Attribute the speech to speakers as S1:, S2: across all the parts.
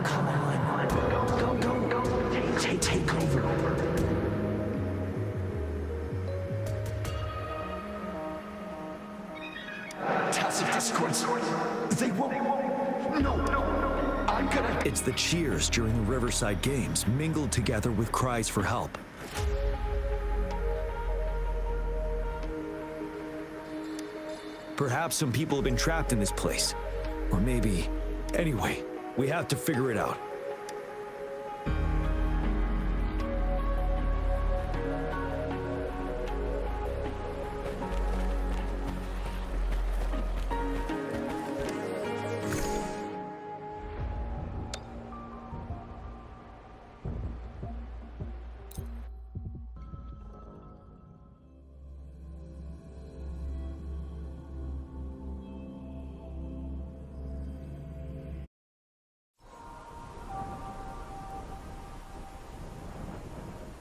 S1: come on. Go. Take over. Tacit discords. They won't. No. I'm gonna.
S2: It's the cheers during the Riverside Games mingled together with cries for help. Perhaps some people have been trapped in this place. Or maybe... Anyway, we have to figure it out.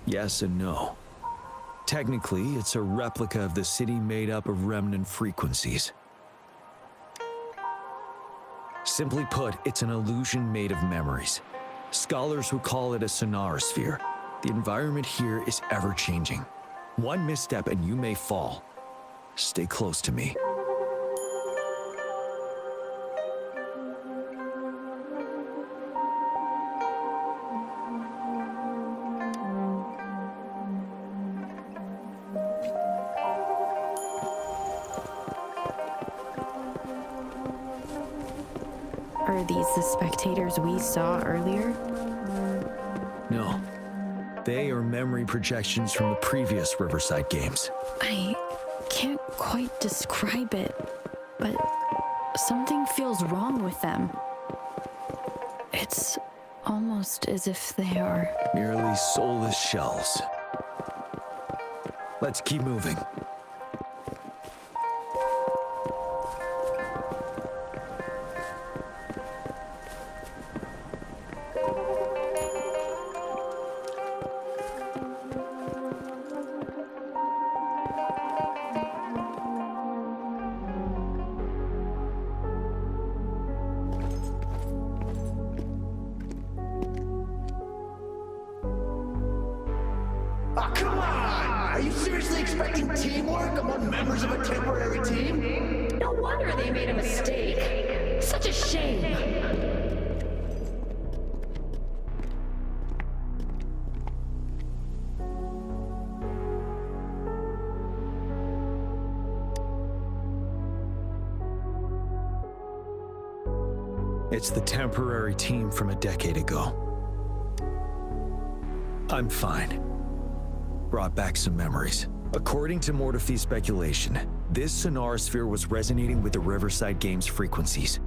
S2: Yes and no. Technically, it's a replica of the city made up of remnant frequencies. Simply put, it's an illusion made of memories. Scholars would call it a sonorosphere. The environment here is ever-changing. One misstep and you may fall. Stay close to me.
S3: Are these the spectators we saw earlier?
S2: No. They are memory projections from the previous Riverside Games.
S3: I can't quite describe it, but something feels wrong with them. It's almost as if they are...
S2: merely soulless shells. Let's keep moving.
S1: Oh, come on! Are you seriously expecting teamwork among members of a temporary team?
S4: No wonder they made a mistake. Such a shame.
S2: It's the temporary team from a decade ago. I'm fine. Brought back some memories. According to Mortefy's speculation, this sonorosphere was resonating with the Riverside Games frequencies,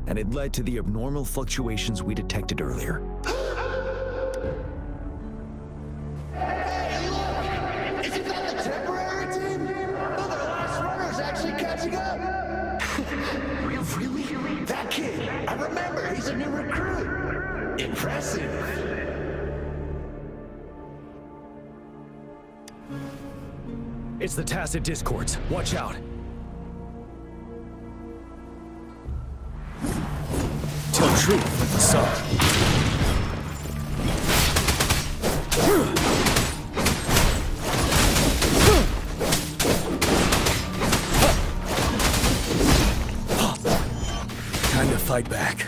S2: and it led to the abnormal fluctuations we detected earlier.
S1: Hey, look! Isn't that the temporary team? Oh, the last runner's actually catching up! Really? That kid! I remember, he's a new recruit! Impressive!
S2: It's the tacit discords. Watch out. Tell truth with the sun. Time to fight back.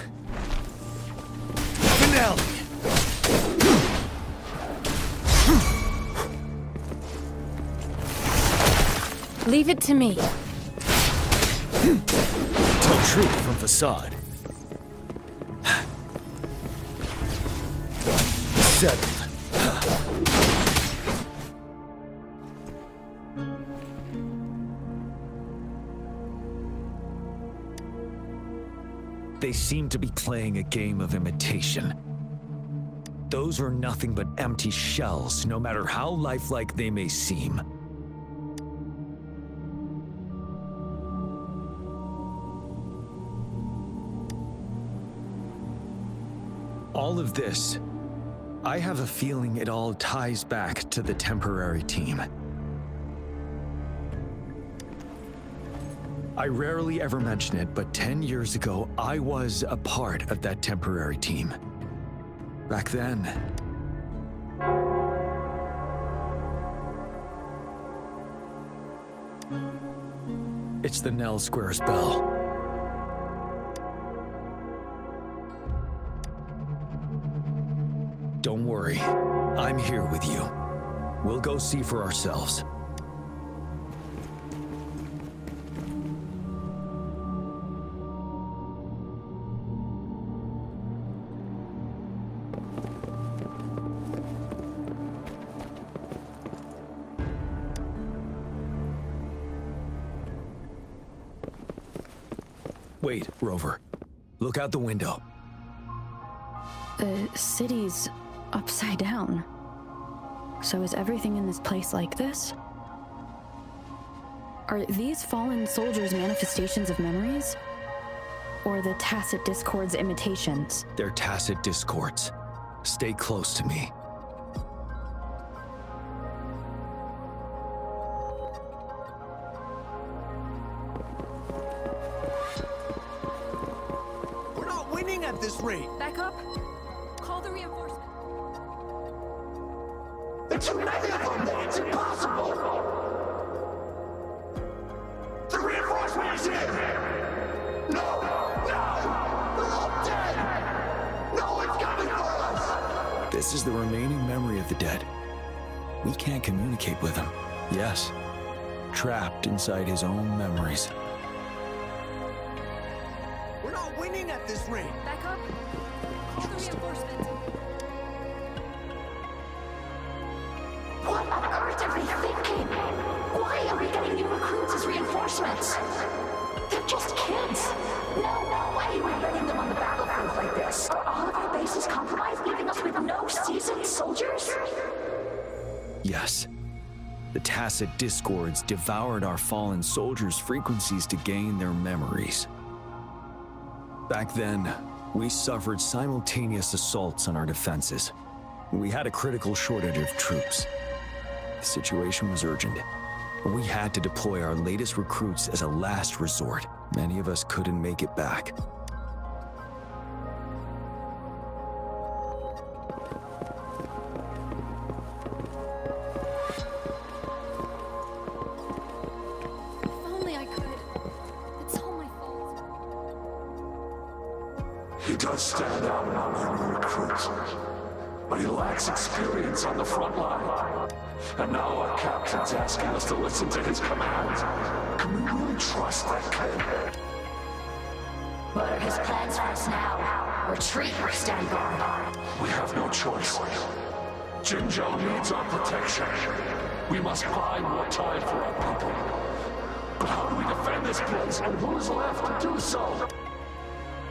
S2: Finale.
S3: Leave it to me.
S2: Tell truth from facade. Settled. They seem to be playing a game of imitation. Those are nothing but empty shells, no matter how lifelike they may seem. All of this, I have a feeling it all ties back to the temporary team. I rarely ever mention it, but 10 years ago, I was a part of that temporary team. Back then, it's the Nell Square's bell. Don't worry, I'm here with you. We'll go see for ourselves. Wait, Rover. Look out the window.
S3: The city's upside down. So is everything in this place like this? Are these fallen soldiers manifestations of memories? Or the tacit discords imitations?
S2: They're tacit discords. Stay close to me.
S5: We're not winning at this rate.
S6: Back up. Call the reinforcement.
S1: There are too many of them! It's impossible! The reinforcement is here! No! No! They're all dead! No one's coming for us!
S2: This is the remaining memory of the dead. We can't communicate with him. Yes. Trapped inside his own memories.
S5: We're not winning at this rate.
S6: Back up. Call the reinforcement.
S4: What on earth are they thinking? Why are we getting new recruits as reinforcements? They're just kids. No way we're letting them on the battlefield like this. Are all of our bases compromised, leaving us with no seasoned soldiers?
S2: Yes. The tacit discords devoured our fallen soldiers' frequencies to gain their memories. Back then, we suffered simultaneous assaults on our defenses. We had a critical shortage of troops. The situation was urgent. We had to deploy our latest recruits as a last resort. Many of us couldn't make it back.
S6: If only I could. It's all my fault.
S1: He does stand out among our new recruits, but he lacks experience on the front line. And now our captain's asking us to listen to his commands. Can we really trust that kid?
S4: What are his plans for us now? Retreat or stand guard?
S1: We have no choice. Jinzhou needs our protection. We must buy more time for our people. But how do we defend this place, and who's left to do so?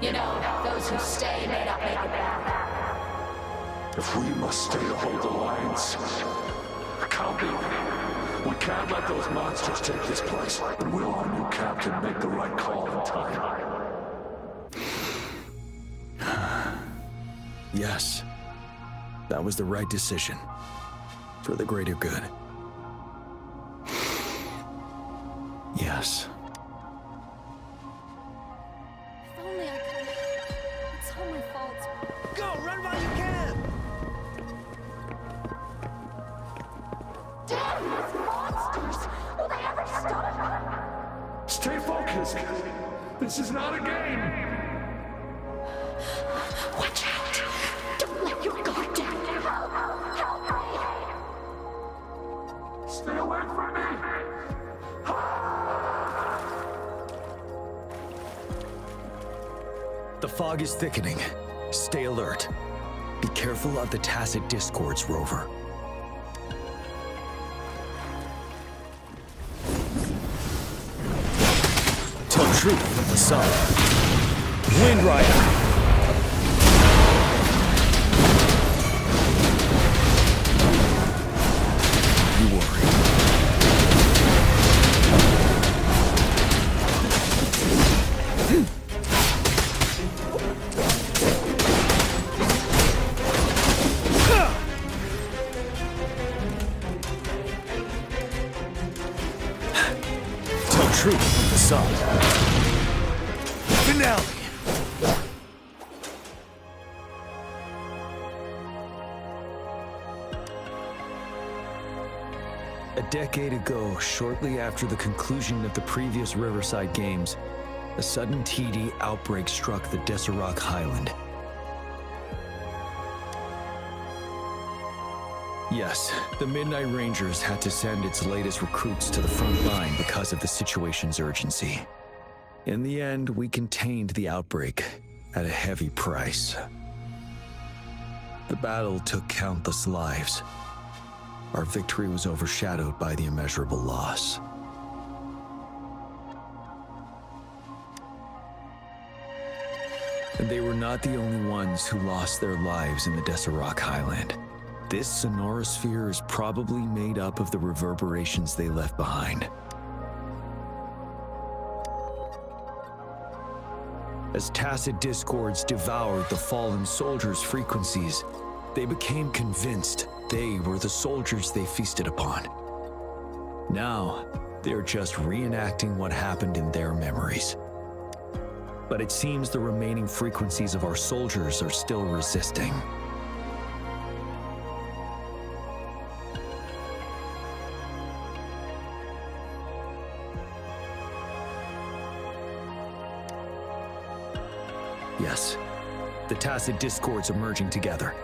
S4: You know, those who stay may not make it back.
S1: If we must stay to hold the lines, count me. We can't let those monsters take this place. And will our new captain make the right call in time?
S2: Yes. That was the right decision. For the greater good. Yes.
S6: If only I could. It's all my fault.
S5: Go, run while you can.
S4: Damn these monsters! Will they ever stop?
S1: Stay focused. This is not a game.
S4: Watch out! Don't let your guard down! Help me!
S1: Stay away from me.
S2: The fog is thickening. Stay alert. Be careful of the tacit discords, Rover. Tell truth from the sun. Wind Rider! You worry. Tell truth from the sun. Finale! A decade ago, shortly after the conclusion of the previous Riverside Games, a sudden TD outbreak struck the Deserac Highland. Yes, the Midnight Rangers had to send its latest recruits to the front line because of the situation's urgency. In the end, we contained the outbreak at a heavy price. The battle took countless lives. Our victory was overshadowed by the immeasurable loss. And they were not the only ones who lost their lives in the Deserac Highland. This sonorosphere is probably made up of the reverberations they left behind. As tacit discords devoured the fallen soldiers' frequencies, they became convinced they were the soldiers they feasted upon. Now, they're just reenacting what happened in their memories. But it seems the remaining frequencies of our soldiers are still resisting. Yes, the tacit discords are merging together.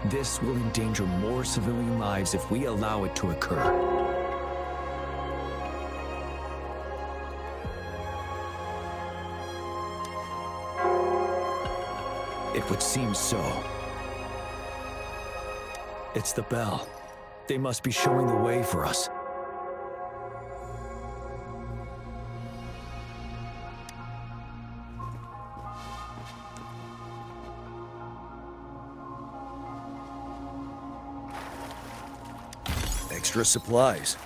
S2: This will endanger more civilian lives if we allow it to occur. It would seem so. It's the bell. They must be showing the way for us. Extra supplies.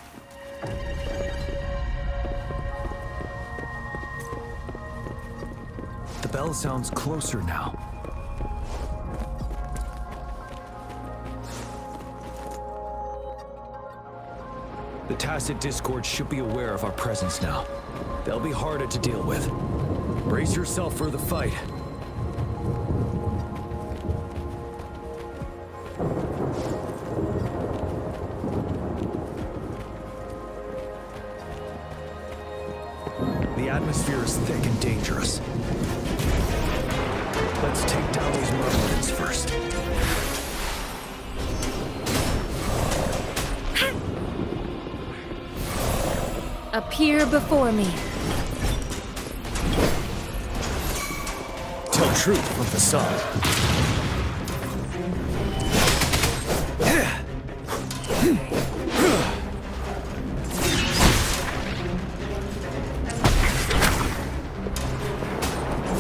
S2: The bell sounds closer now. The tacit discord should be aware of our presence now. They'll be harder to deal with. Brace yourself for the fight. The atmosphere is thick and dangerous. Let's take down these murmurings first.
S6: Appear before me.
S2: Tell truth from facade.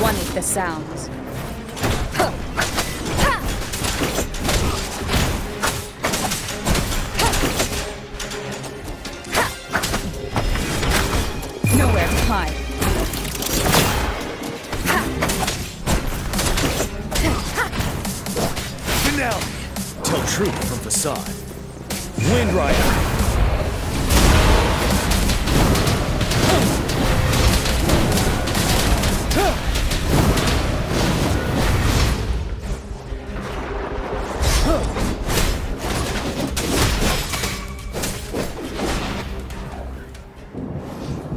S6: Wanted the sounds. Nowhere to hide.
S2: Finale. Tell truth from facade. Wind Rider.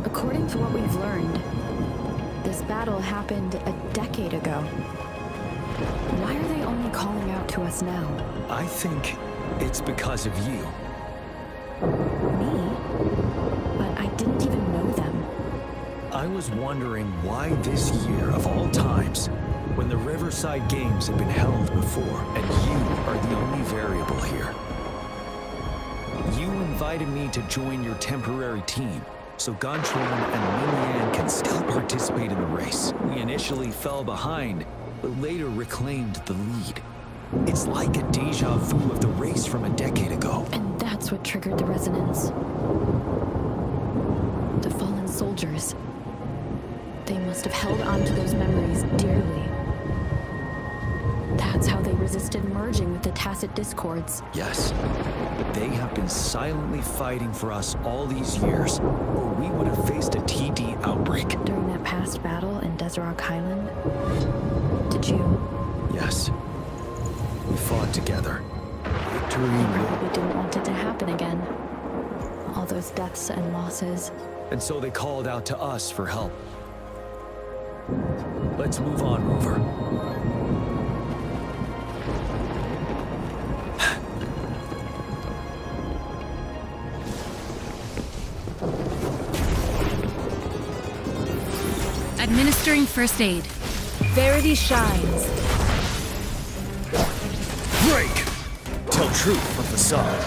S3: According to what we've learned, this battle happened a decade ago. Why are they only calling out to us now?
S2: I think it's because of you.
S3: Me? But I didn't even know them.
S2: I was wondering why this year of all times, when the Riverside Games had been held before, and you are the only variable here. You invited me to join your temporary team, so Gontran and Lilian can still participate in the race. We initially fell behind, but later reclaimed the lead. It's like a deja vu of the race from a decade ago.
S3: And that's what triggered the resonance. The fallen soldiers. They must have held on to those memories dearly. That's how they resisted merging with the tacit discords.
S2: Yes. They have been silently fighting for us all these years, or we would have faced a TD outbreak.
S3: During that past battle in Deserac Highland, did you?
S2: Yes. We fought together. Victory
S3: You probably didn't want it to happen again. all those deaths and losses.
S2: And so they called out to us for help. Let's move on, Rover.
S7: Administering first aid. Verity shines.
S2: Break! Tell truth from facade.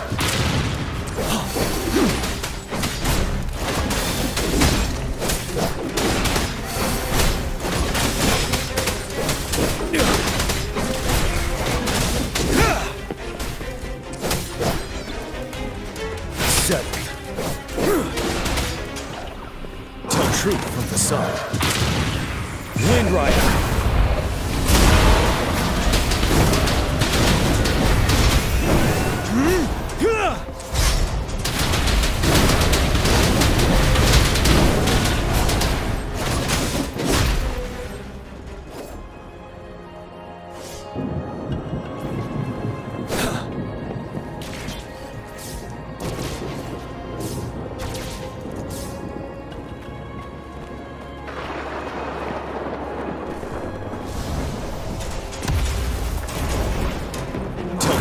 S2: Tell truth from facade. Wind Rider.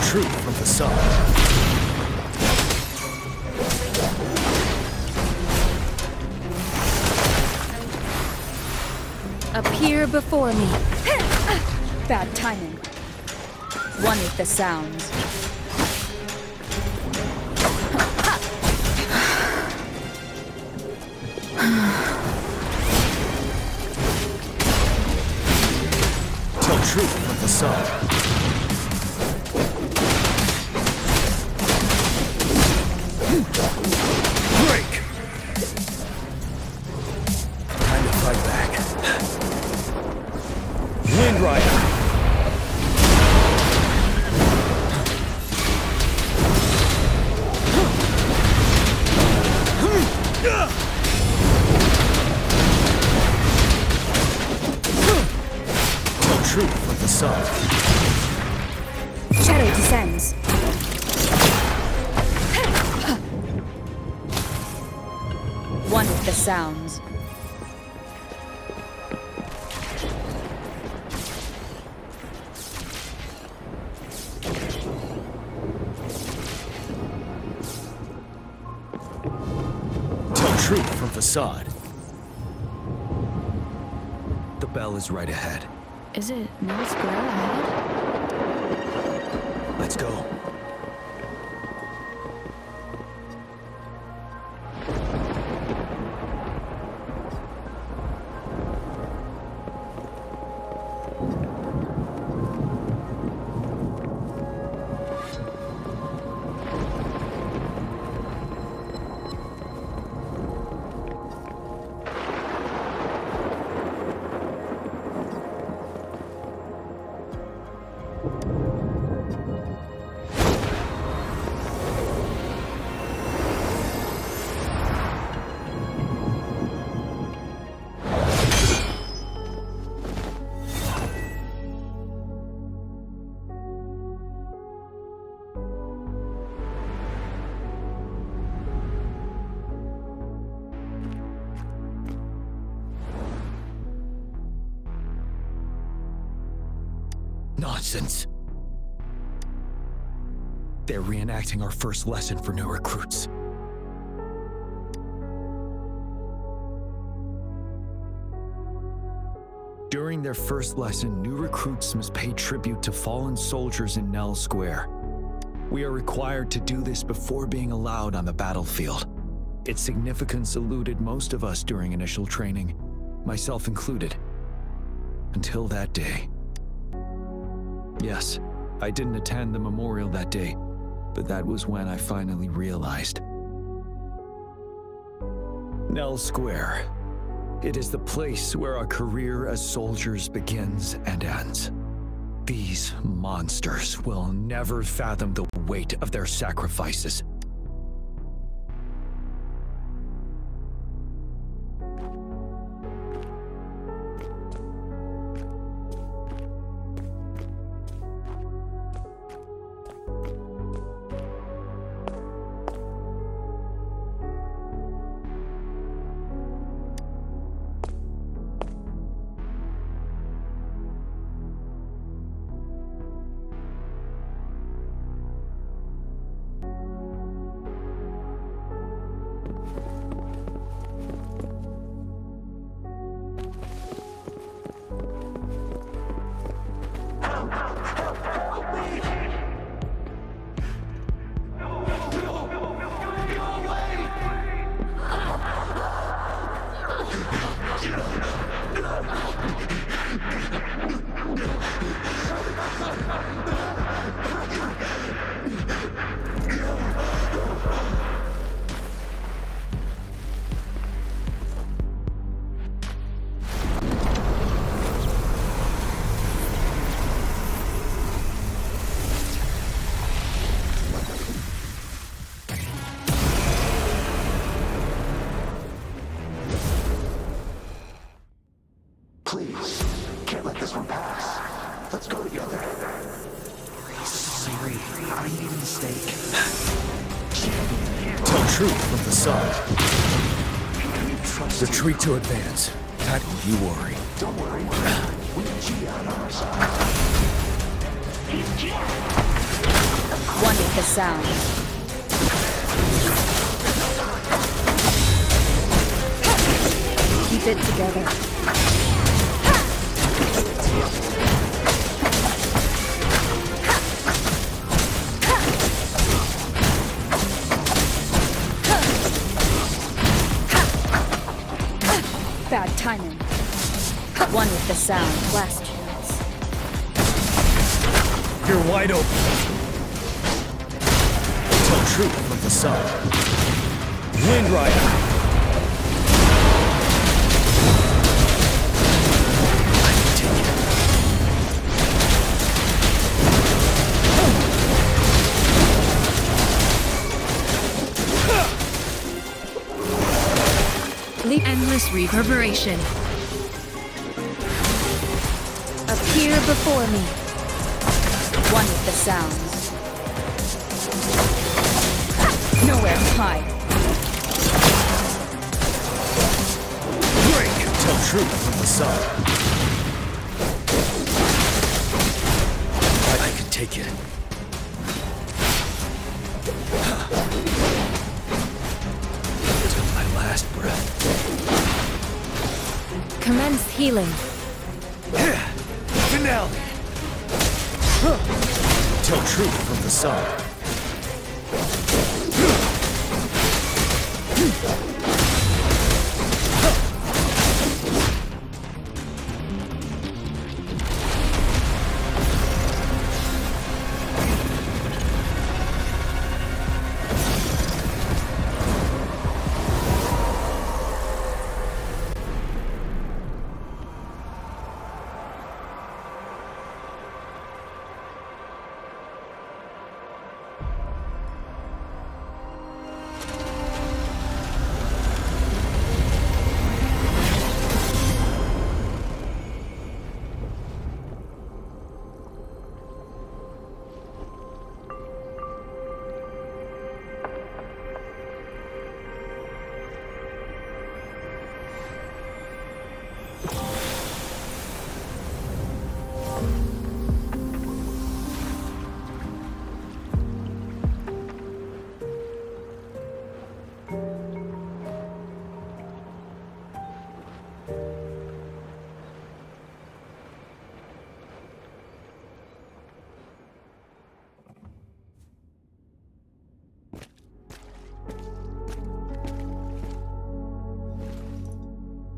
S2: Truth from facade.
S7: Appear before me. Bad timing. One with the sounds.
S2: Tell truth from facade. Break! Time to fight back. Wind Rider! Tell truth from facade.
S7: Shadow descends. One with the sounds.
S2: Tell truth from facade. The bell is right ahead.
S3: Is it no square ahead?
S2: Let's go. Nonsense. They're reenacting our first lesson for new recruits. During their first lesson, new recruits must pay tribute to fallen soldiers in Nell Square. We are required to do this before being allowed on the battlefield. Its significance eluded most of us during initial training, myself included. Until that day. Yes, I didn't attend the memorial that day, but that was when I finally realized. Nell Square. It is the place where our career as soldiers begins and ends. These monsters will never fathom the weight of their sacrifices.
S1: Please, can't let this one pass. Let's go together.
S2: Sorry, I made a mistake. Tell truth from the side. Retreat to advance. Not you worry.
S1: Don't worry. We have Jiyan on our side.
S7: One with the sound. Keep it together. Bad timing. One with the sound. Last chance.
S2: You're wide open. Tell truth from the side. Wind Rider. I can take it.
S8: Endless reverberation.
S7: Appear before me. One with the sounds. Nowhere to hide.
S2: Break! Tell truth from the side. I can take it. Till my last breath.
S7: Commence healing.
S2: Finale! Tell truth from the side.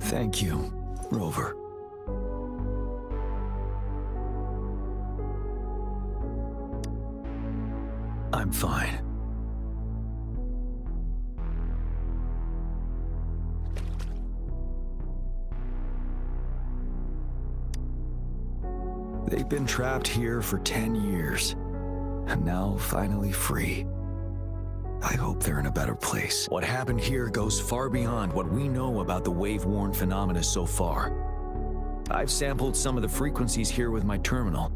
S2: Thank you, Rover. I'm fine. They've been trapped here for 10 years, and now finally free. I hope they're in a better place. What happened here goes far beyond what we know about the wave-worn phenomena so far. I've sampled some of the frequencies here with my terminal.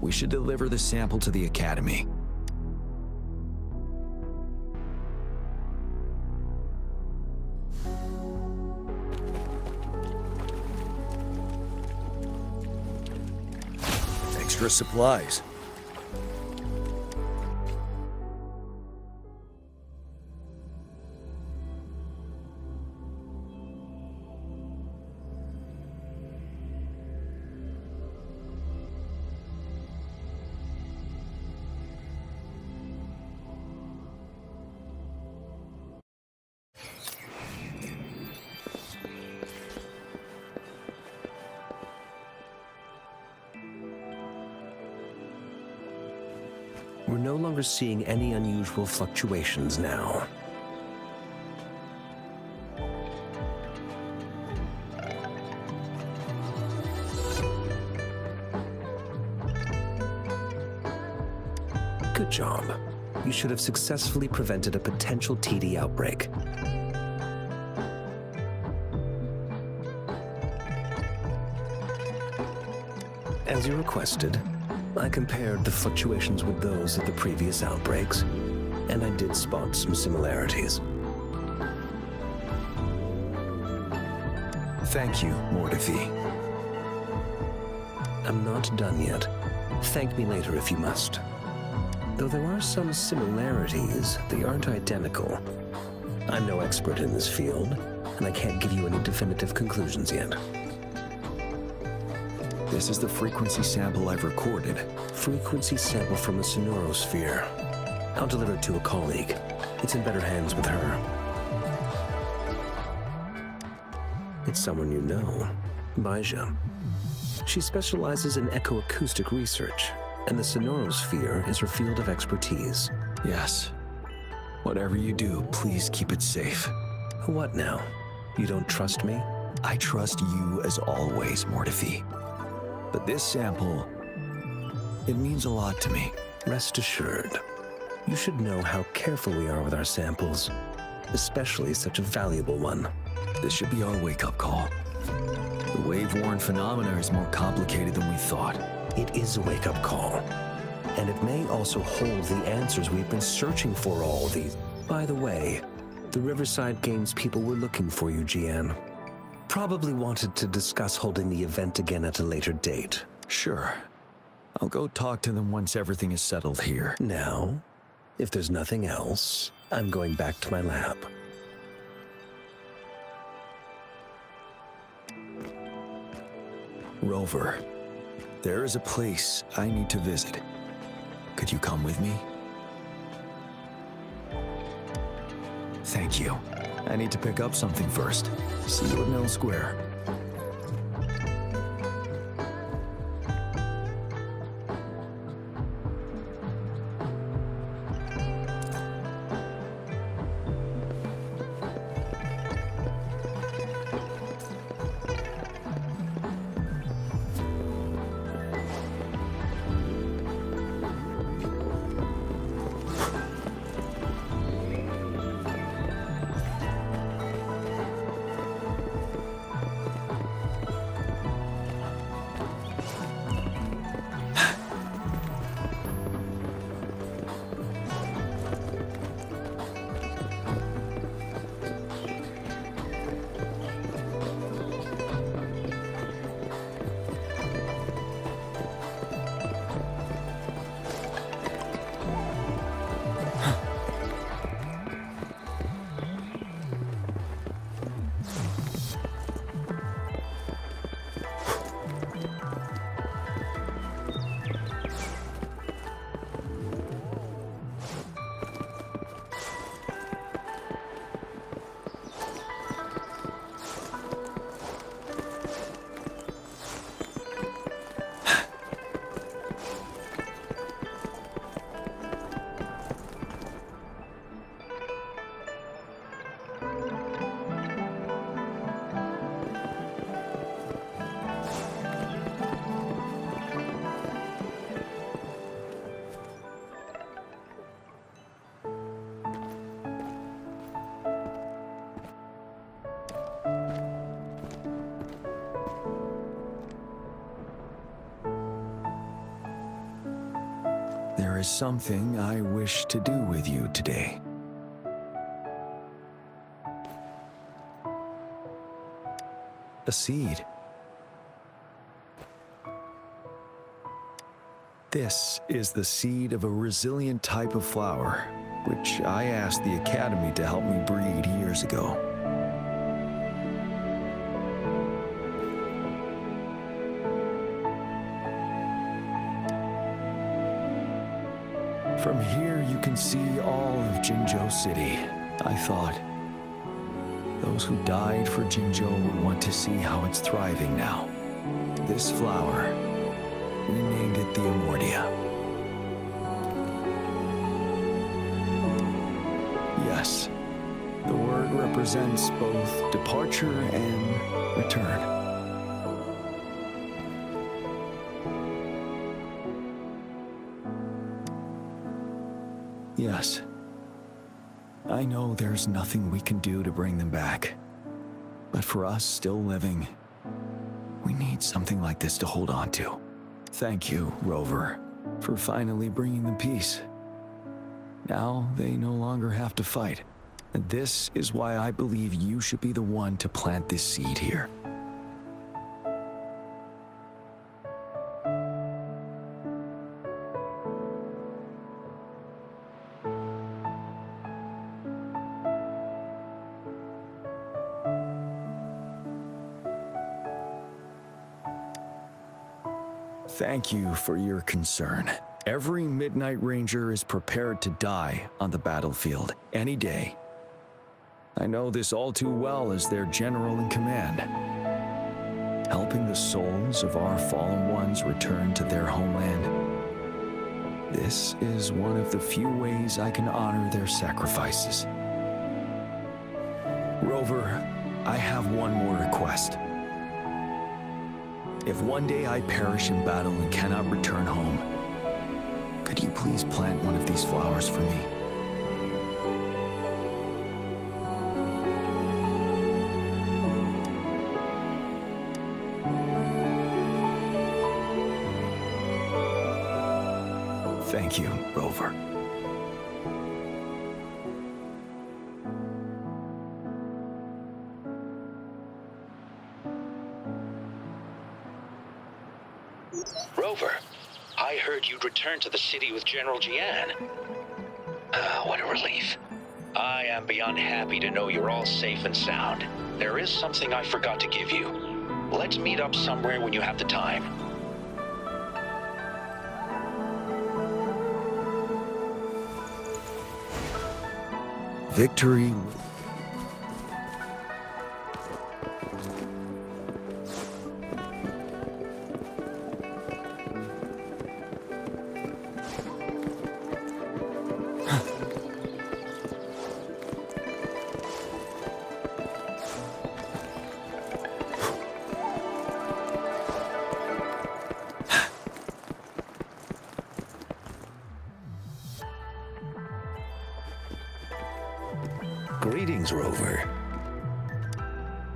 S2: We should deliver the sample to the Academy. Extra supplies.
S9: We're no longer seeing any unusual fluctuations now. Good job. You should have successfully prevented a potential TD outbreak. As you requested, I compared the fluctuations with those of the previous outbreaks, and I did spot some similarities.
S2: Thank you, Mortifi.
S9: I'm not done yet. Thank me later if you must. Though there are some similarities, they aren't identical. I'm no expert in this field, and I can't give you any definitive conclusions yet.
S2: This is the frequency sample I've recorded.
S9: Frequency sample from a sonorosphere. I'll deliver it to a colleague. It's in better hands with her. It's someone you know, Baija. She specializes in echoacoustic research, and the sonorosphere is her field of expertise.
S2: Yes. Whatever you do, please keep it safe.
S9: What now? You don't trust me?
S2: I trust you as always, Mortifi. But this sample, it means a lot to me.
S9: Rest assured. You should know how careful we are with our samples, especially such a valuable one.
S2: This should be our wake-up call. The wave-worn phenomena is more complicated than we thought.
S9: It is a wake-up call, and it may also hold the answers we've been searching for all these. By the way, the Riverside Games people were looking for you, Jiyan. Probably wanted to discuss holding the event again at a later date.
S2: Sure. I'll go talk to them once everything is settled here.
S9: Now, if there's nothing else, I'm going back to my lab.
S2: Rover, there is a place I need to visit. Could you come with me? Thank you. I need to pick up something first. See you at Mill Square. There is something I wish to do with you today. A seed. This is the seed of a resilient type of flower, which I asked the Academy to help me breed years ago. From here, you can see all of Jinzhou City. I thought, those who died for Jinzhou would want to see how it's thriving now. This flower, we named it the Amordia. Yes. The word represents both departure and return. Yes. I know there's nothing we can do to bring them back. But for us still living, we need something like this to hold on to. Thank you, Rover, for finally bringing them peace. Now they no longer have to fight. And this is why I believe you should be the one to plant this seed here. Thank you for your concern. Every Midnight Ranger is prepared to die on the battlefield any day. I know this all too well as their general in command. Helping the souls of our fallen ones return to their homeland. This is one of the few ways I can honor their sacrifices. Rover, I have one more request. If one day I perish in battle and cannot return home, could you please plant one of these flowers for me? Thank you, Rover.
S10: Rover, I heard you'd returned to the city with General Jiyan. What a relief. I am beyond happy to know you're all safe and sound. There is something I forgot to give you. Let's meet up somewhere when you have the time.
S2: Victory.
S9: Greetings, Rover.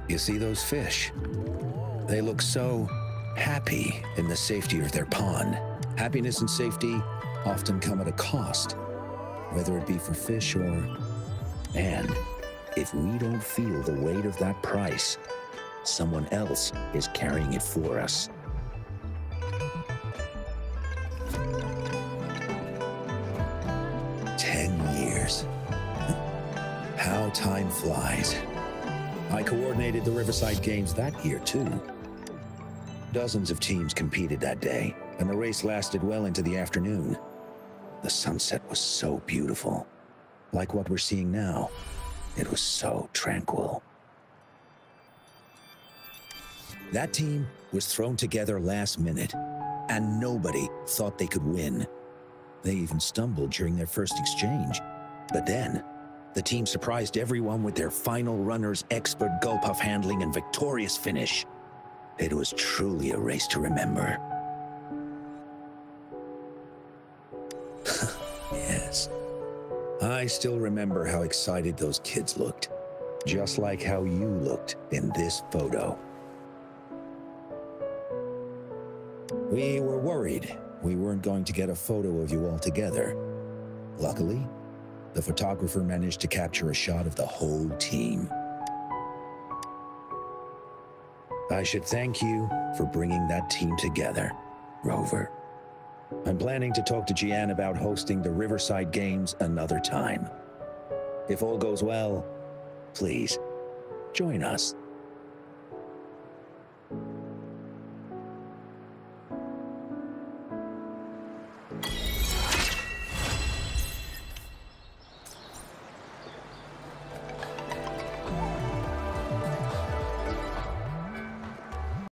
S9: You see those fish? They look so happy in the safety of their pond. Happiness and safety often come at a cost, whether it be for fish or... And if we don't feel the weight of that price, someone else is carrying it for us. How time flies. I coordinated the Riverside Games that year, too. Dozens of teams competed that day, and the race lasted well into the afternoon. The sunset was so beautiful. Like what we're seeing now, it was so tranquil. That team was thrown together last minute, and nobody thought they could win. They even stumbled during their first exchange. But then, the team surprised everyone with their final runner's expert go-puff handling and victorious finish. It was truly a race to remember. Yes. I still remember how excited those kids looked. Just like how you looked in this photo. We were worried we weren't going to get a photo of you all together. Luckily, the photographer managed to capture a shot of the whole team. I should thank you for bringing that team together, Rover. I'm planning to talk to Jiyan about hosting the Riverside Games another time. If all goes well, please, join us.